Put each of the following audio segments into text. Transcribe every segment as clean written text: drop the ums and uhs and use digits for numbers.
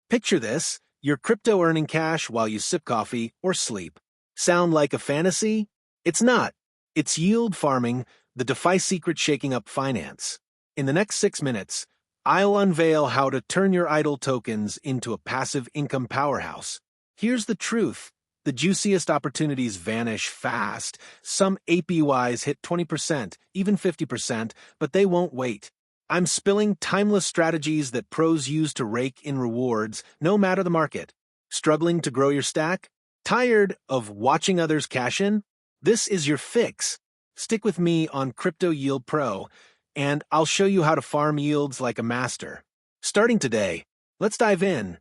Picture this, your crypto earning cash while you sip coffee or sleep. Sound like a fantasy? It's not. It's yield farming, the DeFi secret shaking up finance. In the next 6 minutes, I'll unveil how to turn your idle tokens into a passive income powerhouse. Here's the truth. The juiciest opportunities vanish fast. Some APYs hit 20%, even 50%, but they won't wait. I'm spilling timeless strategies that pros use to rake in rewards, no matter the market. Struggling to grow your stack? Tired of watching others cash in? This is your fix. Stick with me on Crypto Yield Pro, and I'll show you how to farm yields like a master. Starting today, let's dive in.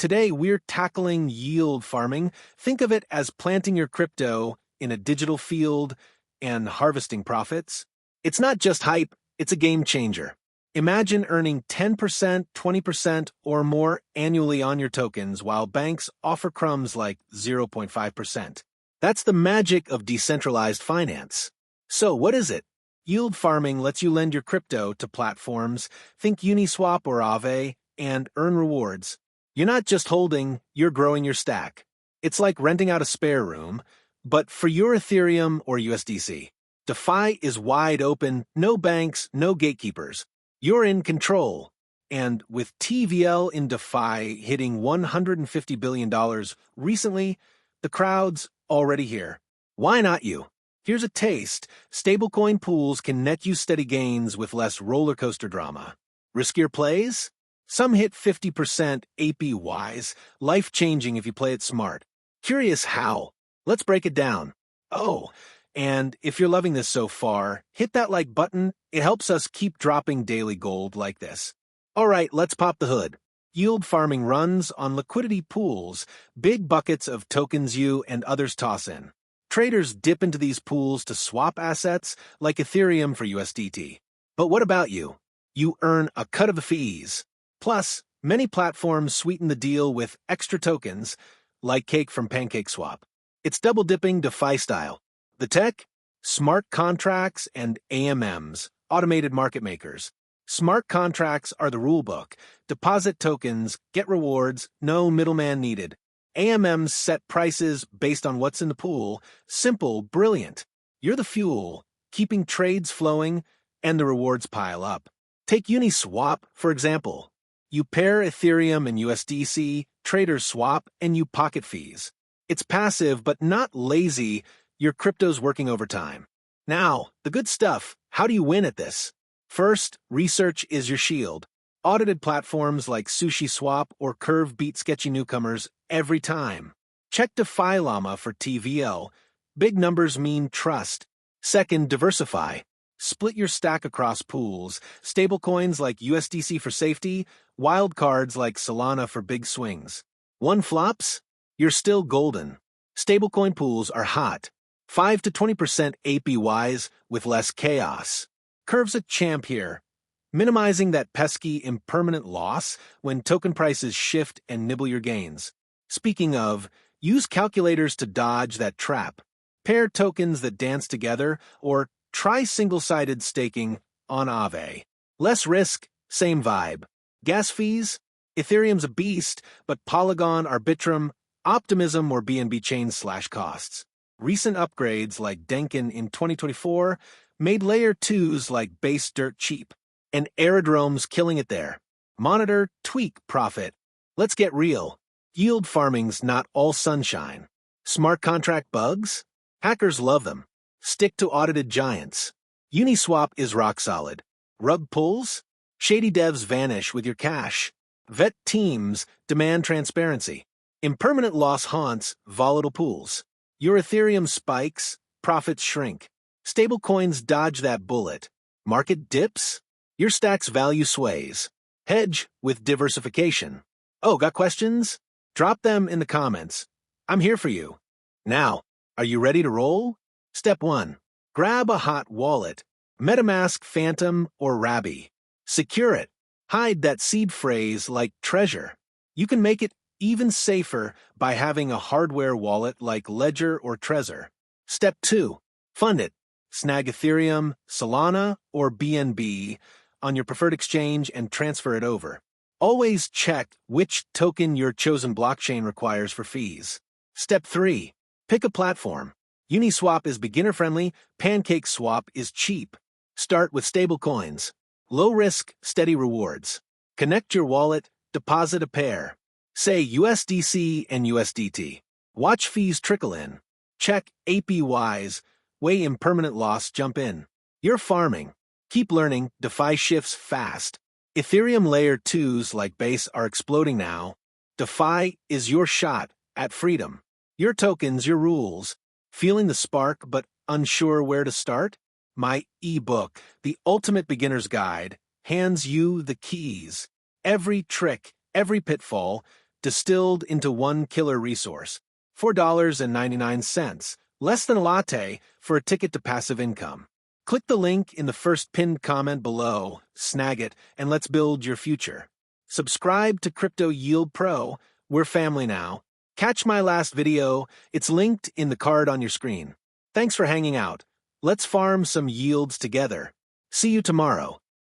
Today, we're tackling yield farming. Think of it as planting your crypto in a digital field and harvesting profits. It's not just hype, it's a game changer. Imagine earning 10%, 20%, or more annually on your tokens while banks offer crumbs like 0.5%. That's the magic of decentralized finance. So what is it? Yield farming lets you lend your crypto to platforms, think Uniswap or Aave, and earn rewards. You're not just holding, you're growing your stack. It's like renting out a spare room, but for your Ethereum or USDC. DeFi is wide open, no banks, no gatekeepers. You're in control. And with TVL in DeFi hitting $150 billion recently, the crowd's already here. Why not you? Here's a taste. Stablecoin pools can net you steady gains with less roller coaster drama. Riskier plays? Some hit 50% APYs, life-changing if you play it smart. Curious how? Let's break it down. Oh, and if you're loving this so far, hit that like button. It helps us keep dropping daily gold like this. All right, let's pop the hood. Yield farming runs on liquidity pools, big buckets of tokens you and others toss in. Traders dip into these pools to swap assets like Ethereum for USDT. But what about you? You earn a cut of the fees. Plus, many platforms sweeten the deal with extra tokens, like Cake from PancakeSwap. It's double-dipping DeFi style. The tech? Smart contracts and AMMs, automated market makers. Smart contracts are the rulebook. Deposit tokens, get rewards, no middleman needed. AMMs set prices based on what's in the pool. Simple, brilliant. You're the fuel, keeping trades flowing, and the rewards pile up. Take Uniswap, for example. You pair Ethereum and USDC, traders swap, and you pocket fees. It's passive, but not lazy. Your crypto's working overtime. Now, the good stuff. How do you win at this? First, research is your shield. Audited platforms like SushiSwap or Curve beat sketchy newcomers every time. Check DeFi Llama for TVL. Big numbers mean trust. Second, diversify. Split your stack across pools, stablecoins like USDC for safety, wildcards like Solana for big swings. One flops? You're still golden. Stablecoin pools are hot. 5 to 20% APYs with less chaos. Curve's a champ here, minimizing that pesky impermanent loss when token prices shift and nibble your gains. Speaking of, use calculators to dodge that trap. Pair tokens that dance together or try single-sided staking on Aave. Less risk, same vibe. Gas fees? Ethereum's a beast, but Polygon, Arbitrum, Optimism, or BNB chains slash costs. Recent upgrades like Denkin in 2024 made layer 2s like base dirt cheap, and Aerodrome's killing it there. Monitor, tweak, profit. Let's get real. Yield farming's not all sunshine. Smart contract bugs? Hackers love them. Stick to audited giants. Uniswap is rock solid. Rug pulls? Shady devs vanish with your cash. Vet teams demand transparency. Impermanent loss haunts volatile pools. Your Ethereum spikes, profits shrink. Stablecoins dodge that bullet. Market dips? Your stack's value sways. Hedge with diversification. Oh, got questions? Drop them in the comments. I'm here for you. Now, are you ready to roll? Step 1. Grab a hot wallet. MetaMask, Phantom, or Rabby. Secure it. Hide that seed phrase like treasure. You can make it even safer by having a hardware wallet like Ledger or Trezor. Step 2. Fund it. Snag Ethereum, Solana, or BNB on your preferred exchange and transfer it over. Always check which token your chosen blockchain requires for fees. Step 3. Pick a platform. Uniswap is beginner-friendly, PancakeSwap is cheap. Start with stablecoins. Low risk, steady rewards. Connect your wallet, deposit a pair. Say USDC and USDT. Watch fees trickle in. Check APYs. Weigh impermanent loss, jump in. You're farming. Keep learning, DeFi shifts fast. Ethereum Layer 2s like Base are exploding now. DeFi is your shot at freedom. Your tokens, your rules. Feeling the spark but unsure where to start? My ebook, The Ultimate Beginner's Guide, hands you the keys. Every trick, every pitfall, distilled into one killer resource. $4.99, less than a latte for a ticket to passive income. Click the link in the first pinned comment below, snag it, and let's build your future. Subscribe to Crypto Yield Pro. We're family now. Catch my last video. It's linked in the card on your screen. Thanks for hanging out. Let's farm some yields together. See you tomorrow.